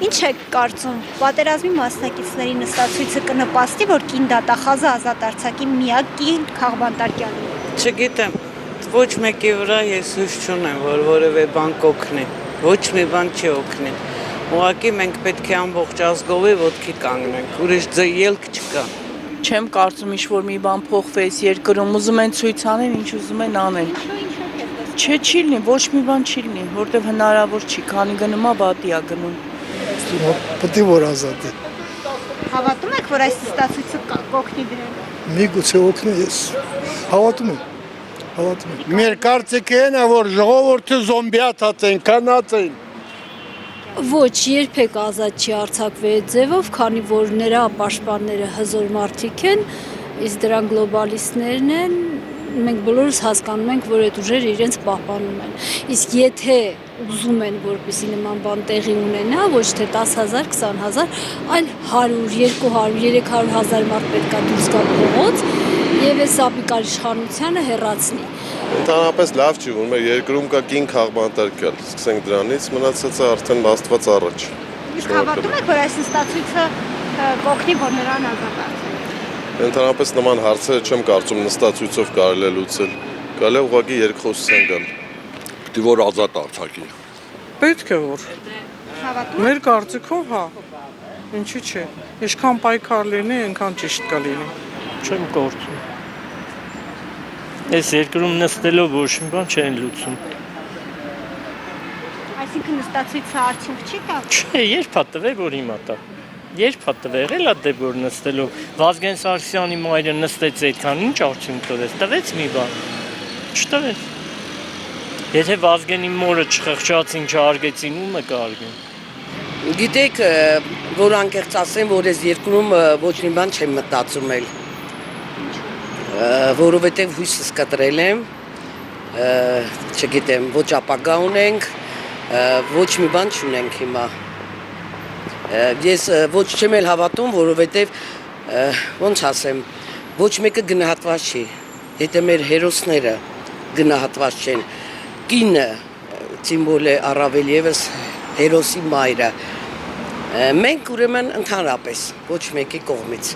Ինչ եք կարծում, պատերազմի մասնակիցների նստացույցը կնպաստի, որ կին դատախազը ազատ արձակի միակ կին Խաղբանտարկյանն է։ Չգիտեմ, ոչ մեկի վրա ես հույս չունեմ, որ որևէ բան կօգնի, ոչ մի բան չի օգնի։ Ուղղակի մենք պետք է ամբողջ ազգովի ոտքի կանգնենք, ուրիշ ելք չկա։ Չեմ կարծում ինչ-որ մի բան փոխվեց երկրում, ուզում են ցույց անեն, ինչ ուզում են անեն։ Չէ, չի լինի, ոչ մի բան չի լինի, որտեվ հնարավոր չի, քանի գնում է բատի է գնում։ Պետք է որ ազատ է։ Հավատում եք, որ այս նստացույցը կօգնի դրան։ Միգուցե օգնի, ես հավատում եմ։ Մեր կարծիքը այն է, որ ժողովուրդը զոմբիաթած են, կանած են։ Ոչ, երբեք ազատ չի արձակվել ձևով, քանի որ նրա պաշտպանները հզոր մարդիկ են, իսկ դրան գլոբալիստներն են, մենք բոլորս հասկանում ենք, որ այդ ուժերը իրենց պահպանում են։ Իսկ եթե ուզում են, որպեսզի նման բան տեղի ունենա, ոչ թե 10,000, 20,000, այլ 100, 200, 300,000 մարդ պետք է դուրս գա փողոց եւ այս ապիկար իշխանությունը հեռացնի։ Ընդհանրապես լավ չի, որ մեր երկրում կա կին Խաղբանտարկյալ, սկսենք դրանից, մնացածը արդեն Աստված առաջ։ Իսկ հավատում եք, որ այս նստացույցը կօգնի, որ նրան ազատ արձակի։ Ընդհանրապես նման հարցերը չեմ կարծում նստացույցով կարելի է լուծել։ Կարելի է ուղղակի երկխոսության գալ։ Դի որ ազատ արձակի։ Պետք է որ։ Հավատում Մեր կարծիքով հա։ Ինչի՞ չէ։ Ինչքան պայքար լինի, այնքան ճիշտ կլինի։ Չեմ կարծում։ Այս երկրում նստելով ոչ մի բան չեն լուծում։ Այսինքն նստացույցը արդյունք չի տա։ Չէ, երբ է տվել, որ հիմա տա։ Երբ է տվել, էլ է դեպ որ նստելով։ Վազգեն Սարգսյանի մայրը նստեց այդքան, ինչ արդյունք տվեց։ Տվեց մի բան։ Չտվեց։ Եթե Վազգենի մորը չխղճացին, չհարգեցին, ում է կհարգեն։ Գիտեք, որ անկեղծ ասեմ, որ այս երկրում ոչ մի բան չեմ մտածում էլ։ Որովհետև հույսս կտրել եմ, չգիտեմ, ոչ ապագա ունենք, ոչ մի բան չունենք հիմա։ Ես ոչ չեմ էլ հավատում, որովհետև ոնց ասեմ, ոչ մեկը գնահատված չի։ Եթե մեր հերոսները գնահատված չեն, կինը սիմվոլ է առավել եւս հերոսի մայրը։ Մենք ուրեմն ընդհանրապես ոչ մեկի կողմից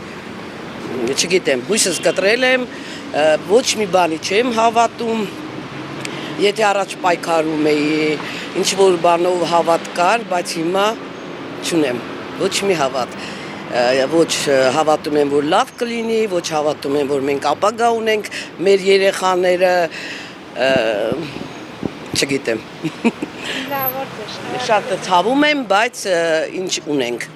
չգիտեմ, հույսս կտրել եմ, ոչ մի բանի չեմ հավատում։ Եթե առաջ պայքարում էի, ինչ որ բանով հավատ կար, բայց հիմա չունեմ, ոչ մի հավատ, ոչ հավատում եմ, որ լավ կլինի, ոչ հավատում եմ, որ մենք ապագա ունենք, մեր երեխաները, չգիտեմ, շատ ցավում եմ, բայց ինչ ունենք։